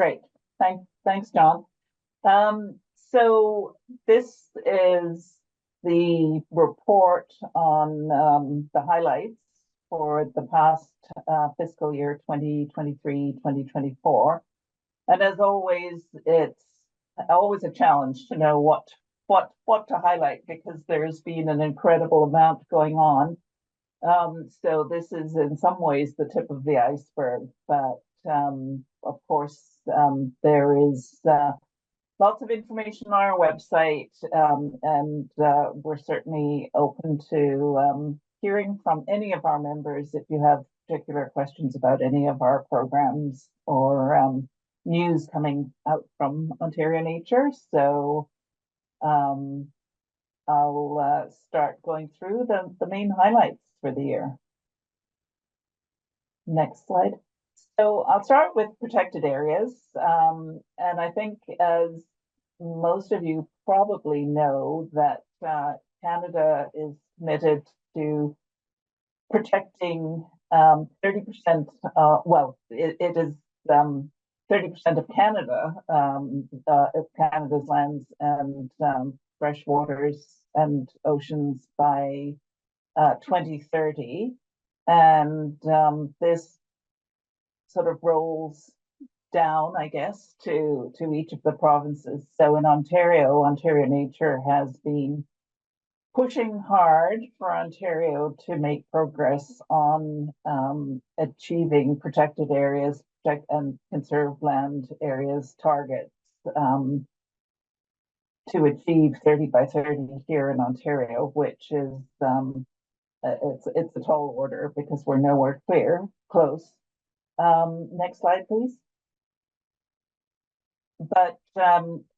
Great. Thanks, John. So this is the report on the highlights for the past fiscal year 2023-2024. And as always, it's always a challenge to know what to highlight because there's been an incredible amount going on. So this is in some ways the tip of the iceberg, but of course there is lots of information on our website, and we're certainly open to hearing from any of our members if you have particular questions about any of our programs or news coming out from Ontario Nature. So I'll start going through the main highlights for the year. Next slide. So I'll start with protected areas. And I think as most of you probably know that Canada is committed to protecting 30%, well, it is 30% of Canada, of Canada's lands and fresh waters and oceans by 2030. And this sort of rolls down, I guess, to each of the provinces. So in Ontario, Ontario Nature has been pushing hard for Ontario to make progress on achieving protected areas and conserved land areas targets to achieve 30 by 30 here in Ontario, which is it's a tall order because we're nowhere close. Next slide, please. But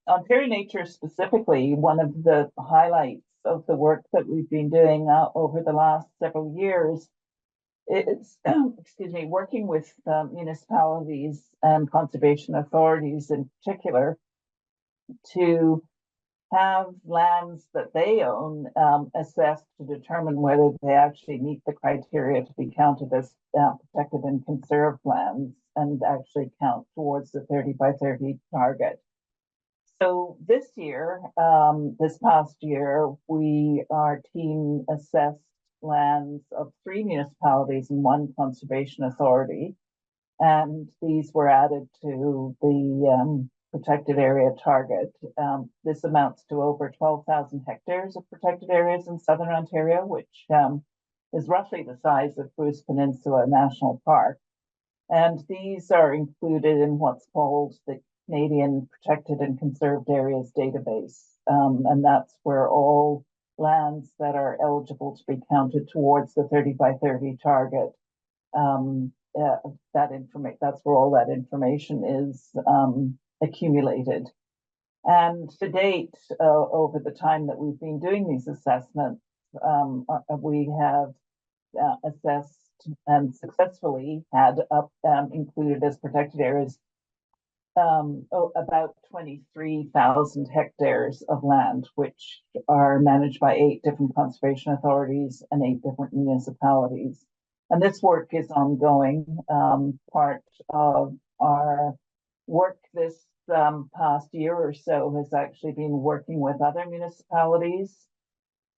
Ontario Nature specifically, one of the highlights of the work that we've been doing over the last several years is, excuse me, working with municipalities and conservation authorities in particular to have lands that they own assessed to determine whether they actually meet the criteria to be counted as protected and conserved lands and actually count towards the 30 by 30 target. So this year, this past year, our team assessed lands of 3 municipalities and 1 conservation authority, and these were added to the protected area target. This amounts to over 12,000 hectares of protected areas in southern Ontario, which is roughly the size of Bruce Peninsula National Park. And these are included in what's called the Canadian Protected and Conserved Areas Database. And that's where all lands that are eligible to be counted towards the 30 by 30 target, that's where all that information is accumulated. And to date, over the time that we've been doing these assessments, we have assessed and successfully had included as protected areas about 23,000 hectares of land, which are managed by 8 different conservation authorities and 8 different municipalities. And this work is ongoing. Part of our work this past year or so has actually been working with other municipalities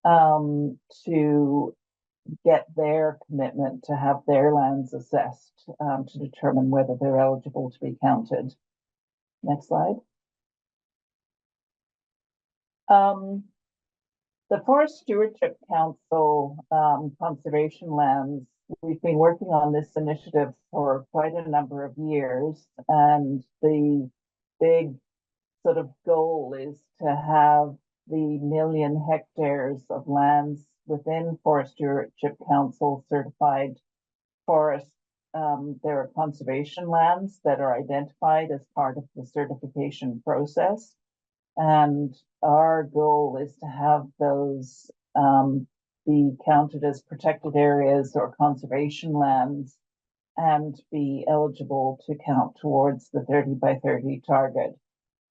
to get their commitment to have their lands assessed to determine whether they're eligible to be counted. Next slide. The Forest Stewardship Council conservation lands, we've been working on this initiative for quite a number of years, and the big sort of goal is to have the 1 million hectares of lands within Forest Stewardship Council certified forests. There are conservation lands that are identified as part of the certification process. And our goal is to have those be counted as protected areas or conservation lands and be eligible to count towards the 30 by 30 target.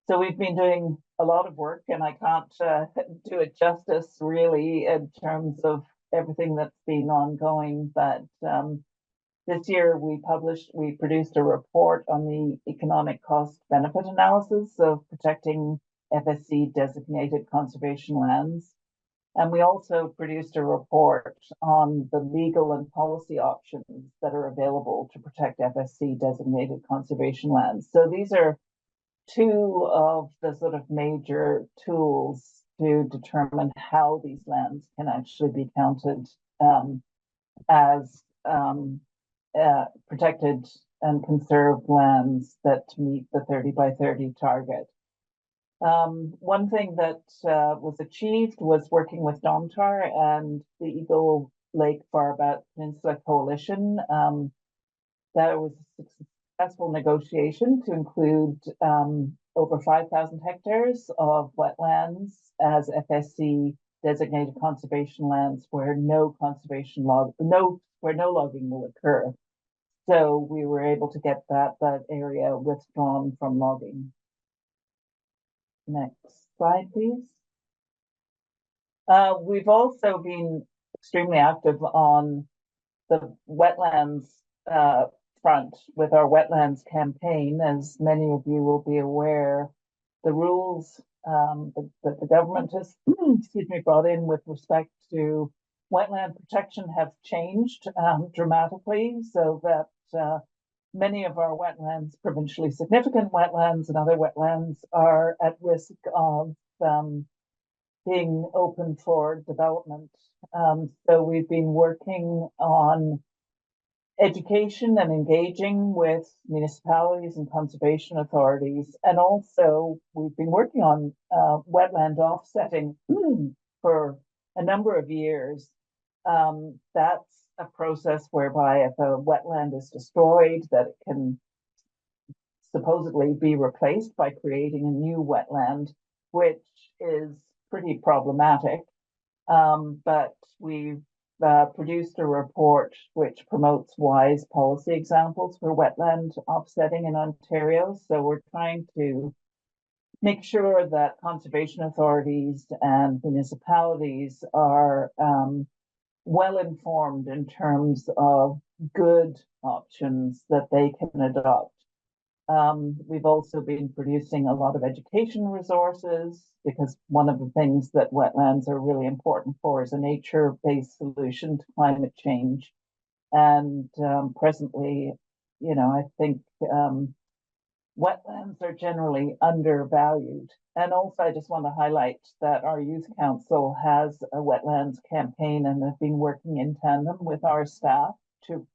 So we've been doing a lot of work, and I can't do it justice really in terms of everything that's been ongoing, but This year we produced a report on the economic cost benefit analysis of protecting FSC designated conservation lands. And we also produced a report on the legal and policy options that are available to protect FSC designated conservation lands. So these are two of the sort of major tools to determine how these lands can actually be counted as protected and conserved lands that meet the 30 by 30 target. One thing that was achieved was working with Domtar and the Eagle Lake Farabat Peninsula Coalition. That was a successful negotiation to include over 5,000 hectares of wetlands as FSC designated conservation lands where no logging will occur. So we were able to get that area withdrawn from logging. Next slide, please. We've also been extremely active on the wetlands front with our wetlands campaign. As many of you will be aware, the rules that the government has brought in with respect to wetland protection have changed dramatically, so that many of our wetlands, provincially significant wetlands and other wetlands, are at risk of being open for development. So we've been working on education and engaging with municipalities and conservation authorities. And also we've been working on wetland offsetting for a number of years. That's a process whereby if a wetland is destroyed, that it can supposedly be replaced by creating a new wetland, which is pretty problematic. But we've produced a report which promotes wise policy examples for wetland offsetting in Ontario. So we're trying to make sure that conservation authorities and municipalities are well informed in terms of good options that they can adopt. We've also been producing a lot of education resources because one of the things that wetlands are really important for is a nature-based solution to climate change. And presently, I think wetlands are generally undervalued. And also, I just want to highlight that our youth council has a wetlands campaign and have been working in tandem with our staff to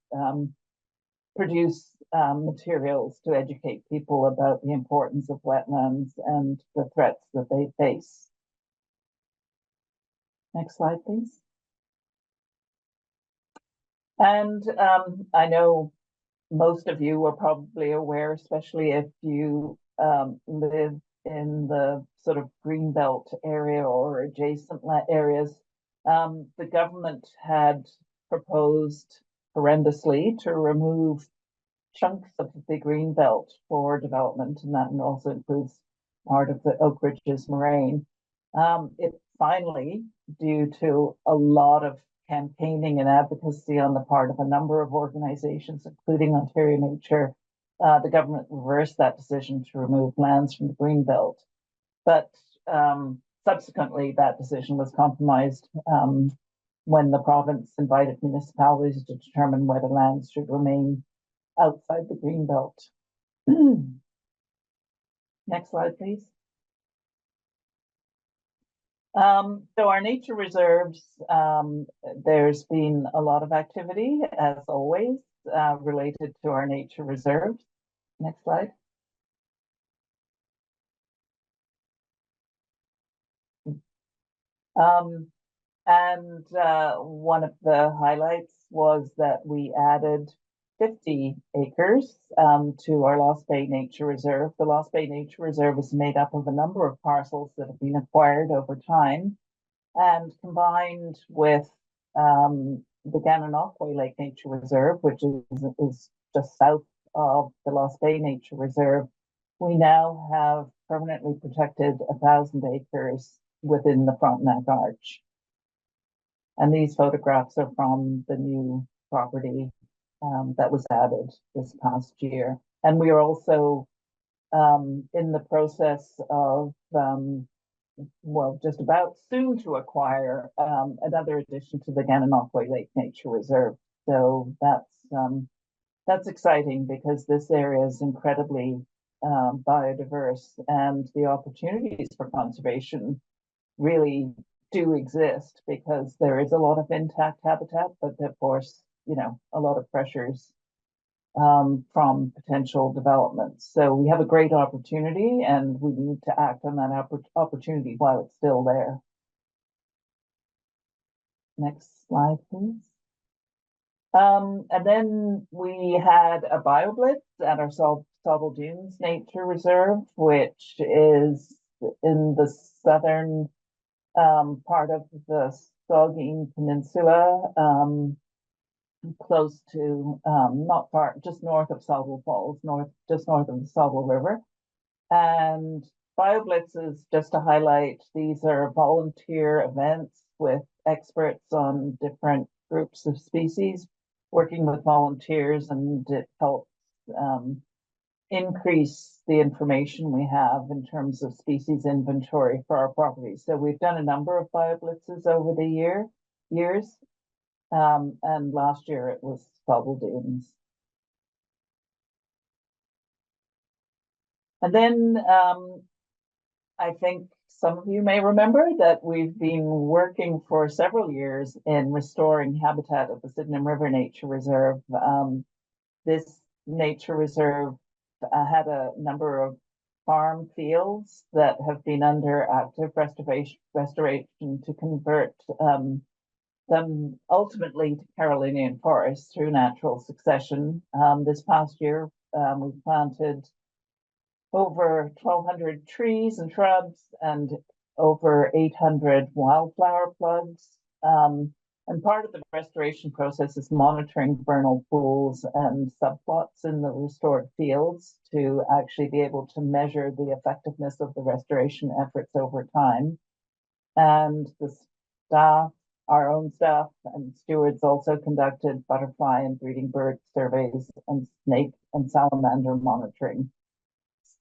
produce materials to educate people about the importance of wetlands and the threats that they face. Next slide, please. And I know most of you are probably aware, especially if you live in the sort of Greenbelt area or adjacent areas, the government had proposed horrendously to remove chunks of the Greenbelt for development, and that also includes part of the Oak Ridges Moraine. It finally, due to a lot of campaigning and advocacy on the part of a number of organizations, including Ontario Nature, the government reversed that decision to remove lands from the Greenbelt. But subsequently, that decision was compromised when the province invited municipalities to determine whether lands should remain outside the Greenbelt. Next slide, please. So our nature reserves, there's been a lot of activity, as always, related to our nature reserves. Next slide. And one of the highlights was that we added 50 acres to our Lost Bay Nature Reserve. The Lost Bay Nature Reserve is made up of a number of parcels that have been acquired over time, and combined with the Gananoque Lake Nature Reserve, which is just south of the Lost Bay Nature Reserve, we now have permanently protected 1,000 acres within the Frontenac Arch. And these photographs are from the new property that was added this past year. And we are also in the process of, well, just about soon to acquire another addition to the Gananoque Lake Nature Reserve. So that's exciting because this area is incredibly biodiverse, and the opportunities for conservation really do exist because there is a lot of intact habitat, but of course, you know, a lot of pressures from potential developments. So we have a great opportunity and we need to act on that opportunity while it's still there. Next slide, please. And then we had a BioBlitz at our Sauble Dunes Nature Reserve, which is in the southern part of the Saugeen Peninsula, close to, not far, just north of Sauble Falls, just north of the Sauble River. And BioBlitzes, just to highlight, these are volunteer events with experts on different groups of species, working with volunteers, and it helps increase the information we have in terms of species inventory for our properties. So we've done a number of BioBlitzes over the years, and last year it was Sauble Dunes. And then I think some of you may remember that we've been working for several years in restoring habitat at the Sydenham River Nature Reserve. This nature reserve had a number of farm fields that have been under active restoration to convert them ultimately to Carolinian forests through natural succession. This past year, we planted over 1,200 trees and shrubs and over 800 wildflower plugs. And part of the restoration process is monitoring vernal pools and subplots in the restored fields to actually be able to measure the effectiveness of the restoration efforts over time. And the staff, our own staff and stewards, also conducted butterfly and breeding bird surveys and snake and salamander monitoring.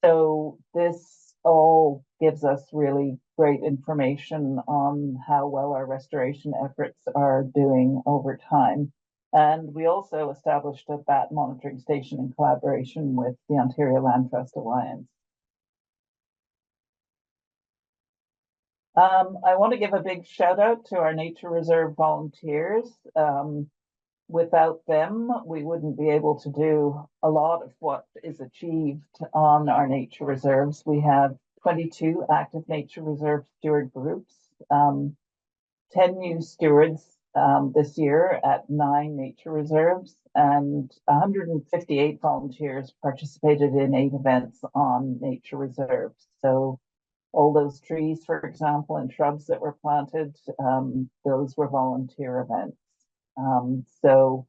So this all gives us really great information on how well our restoration efforts are doing over time. And we also established a bat monitoring station in collaboration with the Ontario Land Trust Alliance. I want to give a big shout out to our nature reserve volunteers. Without them, we wouldn't be able to do a lot of what is achieved on our nature reserves. We have 22 active nature reserve steward groups, 10 new stewards this year at 9 nature reserves, and 158 volunteers participated in 8 events on nature reserves. So all those trees, for example, and shrubs that were planted, those were volunteer events. So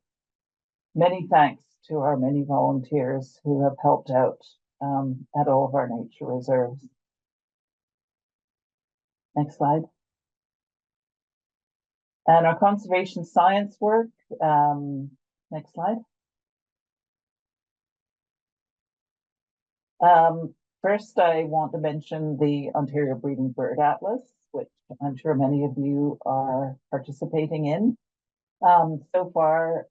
many thanks to our many volunteers who have helped out at all of our nature reserves. Next slide. And our conservation science work, next slide. First, I want to mention the Ontario Breeding Bird Atlas, which I'm sure many of you are participating in. So far,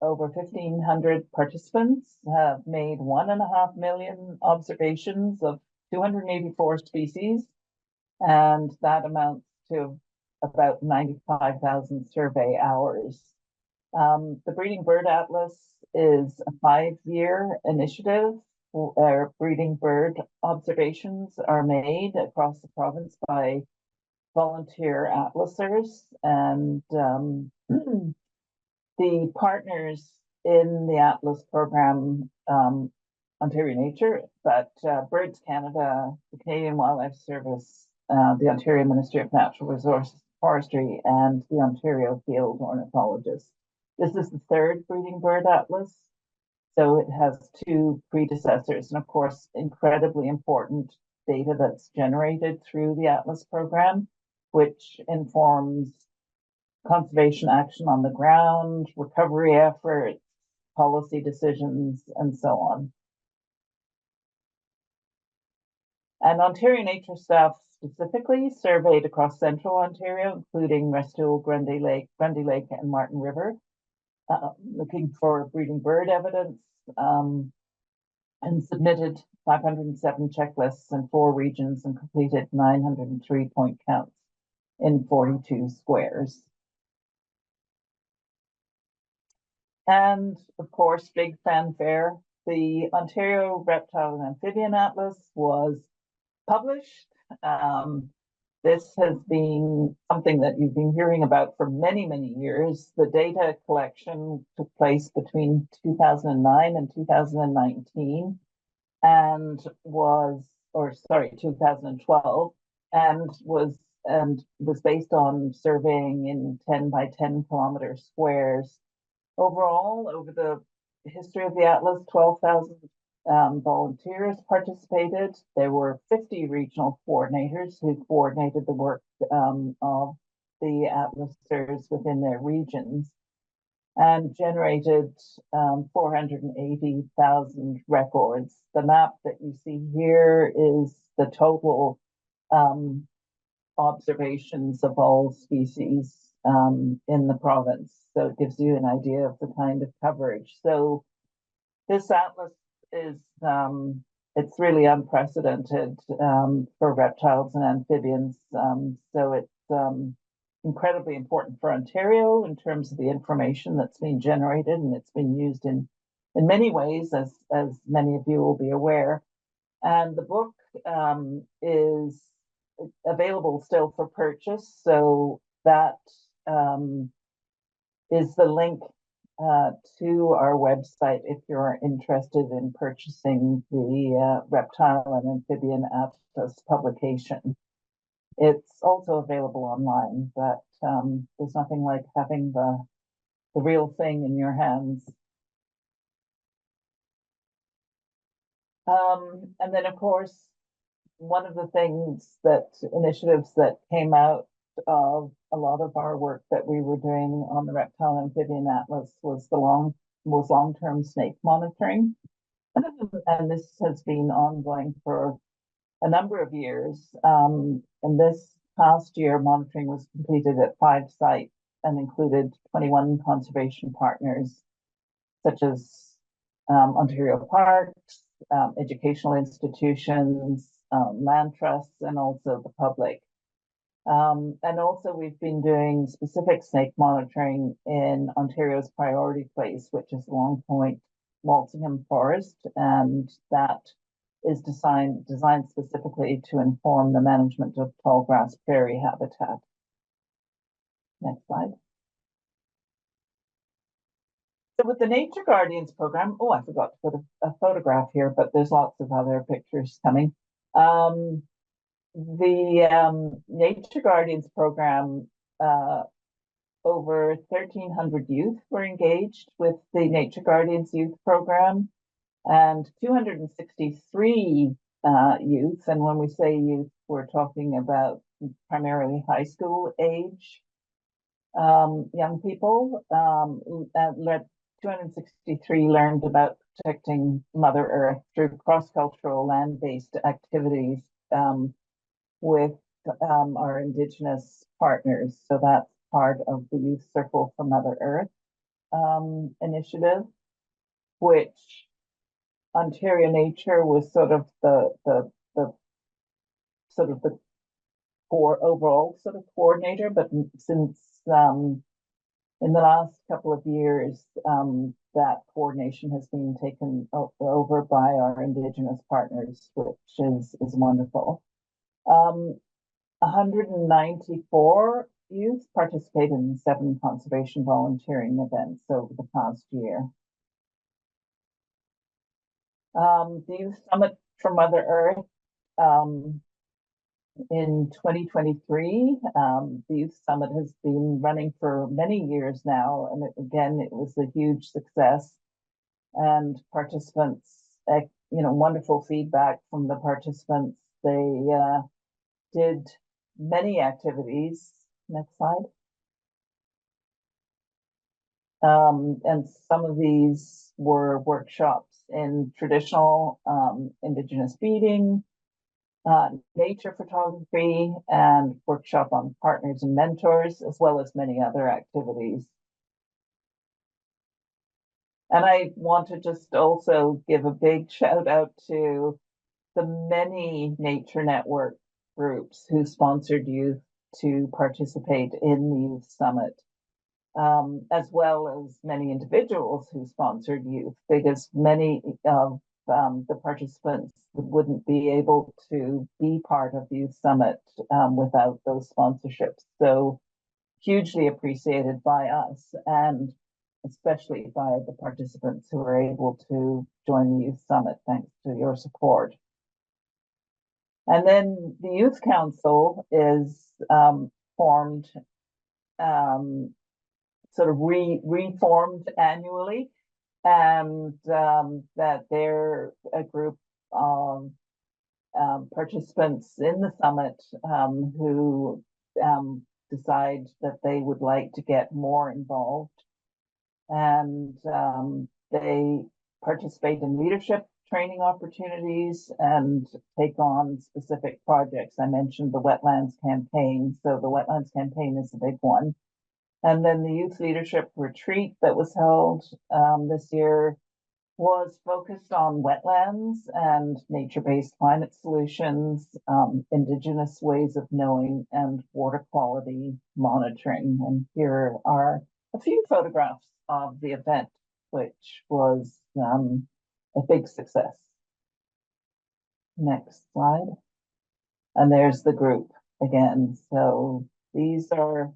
over 1,500 participants have made 1.5 million observations of 284 species, and that amounts to about 95,000 survey hours. The Breeding Bird Atlas is a 5-year initiative where breeding bird observations are made across the province by volunteer atlasers, and the partners in the Atlas program, Ontario Nature, but Birds Canada, the Canadian Wildlife Service, the Ontario Ministry of Natural Resources, Forestry, and the Ontario Field Ornithologists. This is the 3rd Breeding Bird Atlas, so it has 2 predecessors, and of course, incredibly important data that's generated through the Atlas program, which informs conservation action on the ground, recovery efforts, policy decisions, and so on. And Ontario Nature staff specifically surveyed across central Ontario, including Restoule, Grundy Lake, and Martin River, looking for breeding bird evidence, and submitted 507 checklists in 4 regions and completed 903 point counts in 42 squares. And of course, big fanfare, the Ontario Reptile and Amphibian Atlas was published. This has been something that you've been hearing about for many, many years. The data collection took place between 2009 and 2019 and was, or sorry, 2012, and was based on surveying in 10 by 10 kilometer squares. Overall, over the history of the Atlas, 12,000 volunteers participated. There were 50 regional coordinators who coordinated the work of the atlasers within their regions and generated 480,000 records. The map that you see here is the total observations of all species in the province. So it gives you an idea of the kind of coverage. So this atlas is it's really unprecedented for reptiles and amphibians. So it's incredibly important for Ontario in terms of the information that's being generated, and it's been used in many ways, as many of you will be aware. And the book is available still for purchase, so that is the link to our website if you're interested in purchasing the Reptile and Amphibian Atlas publication. It's also available online, but there's nothing like having the real thing in your hands. And then, of course, one of the initiatives that came out of a lot of our work that we were doing on the Reptile and Amphibian Atlas was long-term snake monitoring. And this has been ongoing for a number of years. And this past year, monitoring was completed at 5 sites and included 21 conservation partners, such as Ontario Parks, educational institutions, land trusts, and also the public. And also we've been doing specific snake monitoring in Ontario's priority place, which is Long Point Walsingham Forest, and that is designed specifically to inform the management of tallgrass prairie habitat. Next slide. So with the Nature Guardians program, oh, I forgot to put a photograph here, but there's lots of other pictures coming. The Nature Guardians program, over 1,300 youth were engaged with the Nature Guardians youth program, and 263 youth. And when we say youth, we're talking about primarily high school age young people. 263 learned about protecting Mother Earth through cross-cultural land-based activities with our Indigenous partners. So that's part of the Youth Circle for Mother Earth initiative, which Ontario Nature was sort of the overall sort of coordinator, but since in the last couple of years, that coordination has been taken over by our Indigenous partners, which is wonderful. 194 youth participated in 7 conservation volunteering events over the past year. The Youth Summit for Mother Earth in 2023, the Youth Summit has been running for many years now, and it was a huge success. And participants, wonderful feedback from the participants. They did many activities. Next slide. And some of these were workshops in traditional Indigenous feeding, nature photography, and workshop on partners and mentors, as well as many other activities. And I want to just also give a big shout out to the many nature network groups who sponsored youth to participate in the Youth Summit, as well as many individuals who sponsored youth, because many of the participants wouldn't be able to be part of the Youth Summit without those sponsorships. So hugely appreciated by us, and especially by the participants who were able to join the Youth Summit, thanks to your support. And then the Youth Council is formed, sort of reformed annually, and that they're a group of participants in the summit who decide that they would like to get more involved, and they participate in leadership training opportunities and take on specific projects. I mentioned the wetlands campaign, so the wetlands campaign is a big one. And then the youth leadership retreat that was held this year was focused on wetlands and nature-based climate solutions, Indigenous ways of knowing, and water quality monitoring. And here are a few photographs of the event, which was a big success. Next slide. And there's the group again. So these are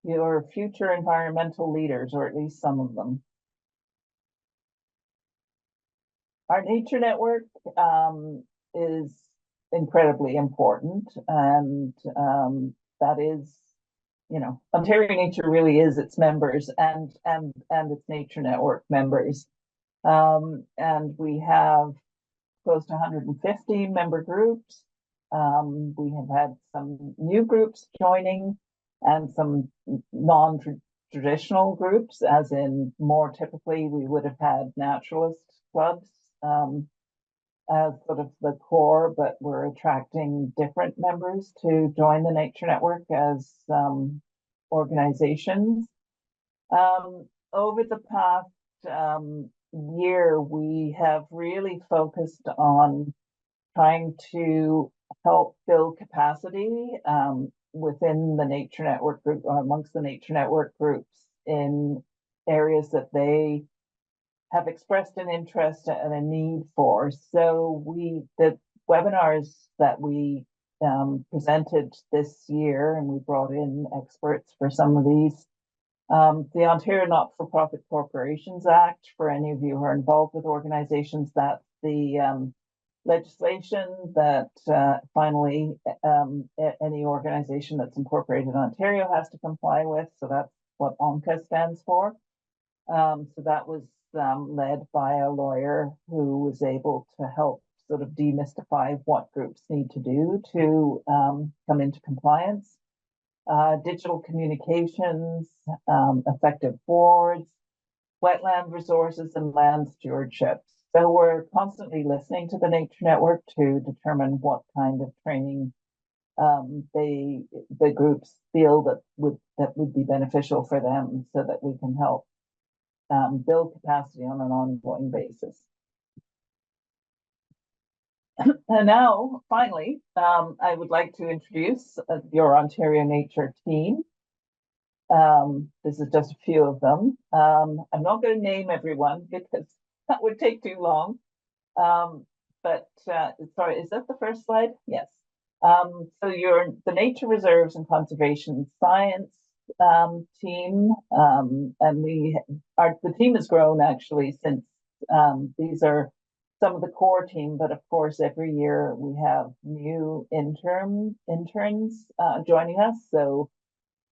your future environmental leaders, or at least some of them. Our nature network is incredibly important, and that is, you know, Ontario Nature really is its members and its nature network members. And we have close to 150 member groups. We have had some new groups joining and some non-traditional groups, as in more typically we would have had naturalist clubs as sort of the core, but we're attracting different members to join the Nature Network as organizations. Over the past year, we have really focused on trying to help build capacity within the Nature Network group, or amongst the Nature Network groups, in areas that they have expressed an interest and a need for. So the webinars that we presented this year, and we brought in experts for some of these, the Ontario Not-for-Profit Corporations Act, for any of you who are involved with organizations, that's the legislation that finally any organization that's incorporated in Ontario has to comply with. So that's what ONCA stands for. So that was led by a lawyer who was able to help sort of demystify what groups need to do to come into compliance. Digital communications, effective boards, wetland resources, and land stewardship. So we're constantly listening to the Nature Network to determine what kind of training the groups feel that would be beneficial for them, so that we can help build capacity on an ongoing basis. And now, finally, I would like to introduce your Ontario Nature team. This is just a few of them. I'm not going to name everyone because that would take too long. But sorry, is that the first slide? Yes. So you're the Nature Reserves and Conservation Science team, and the team has grown actually since these are some of the core team, but of course every year we have new interns joining us. So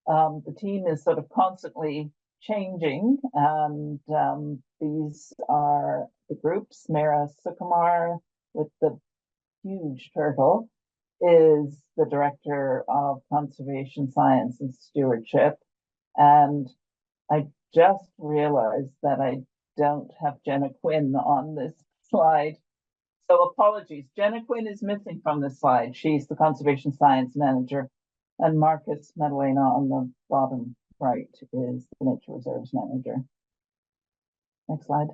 the team is sort of constantly changing, and these are the groups. Mara Sukumar, with the huge turtle, is the Director of Conservation Science and Stewardship. And I just realized that I don't have Jenna Quinn on this slide. So apologies, Jenna Quinn is missing from this slide. She's the Conservation Science Manager, and Marcus Madalena on the bottom right is the Nature Reserves Manager. Next slide.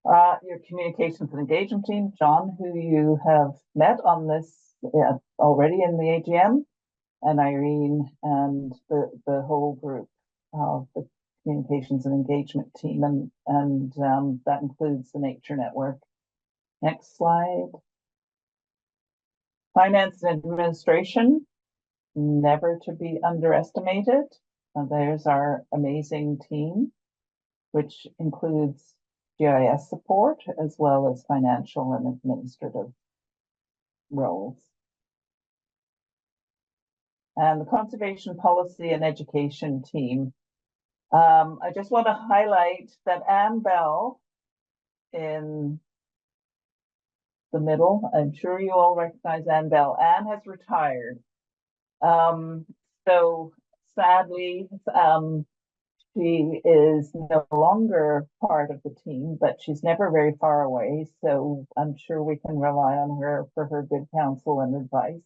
Your communications and engagement team, John, who you have met on this already in the AGM, and Irene and the whole group of the communications and engagement team, and that includes the Nature Network. Next slide. Finance and administration, never to be underestimated. And there's our amazing team, which includes GIS support as well as financial and administrative roles. And the conservation policy and education team. I just want to highlight that Anne Bell in the middle, I'm sure you all recognize Anne Bell. Anne has retired. So sadly, she is no longer part of the team, but she's never very far away. So I'm sure we can rely on her for her good counsel and advice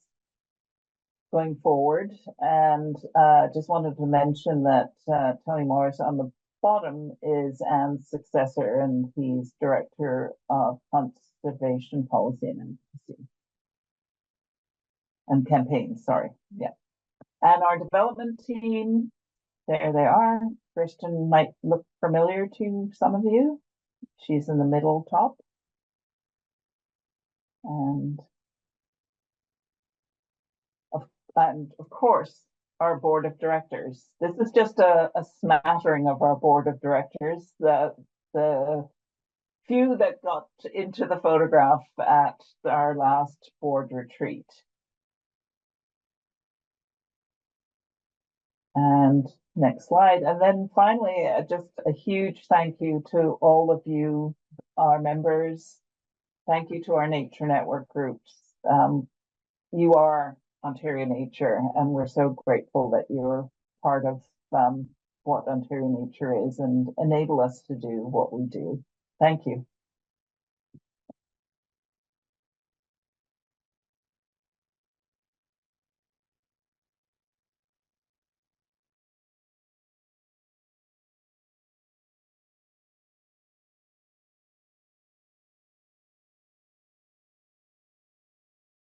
going forward. And just wanted to mention that Tony Morris on the bottom is Anne's successor, and he's Director of Conservation Policy and Advocacy and Campaigns, sorry, yeah. And our development team, there they are. Kristen might look familiar to some of you. She's in the middle top. And of course, our board of directors. This is just a smattering of our board of directors. The few that got into the photograph at our last board retreat. And next slide. And then finally, just a huge thank you to all of you, our members. Thank you to our Nature Network groups. You are Ontario Nature, and we're so grateful that you're part of what Ontario Nature is and enable us to do what we do. Thank you.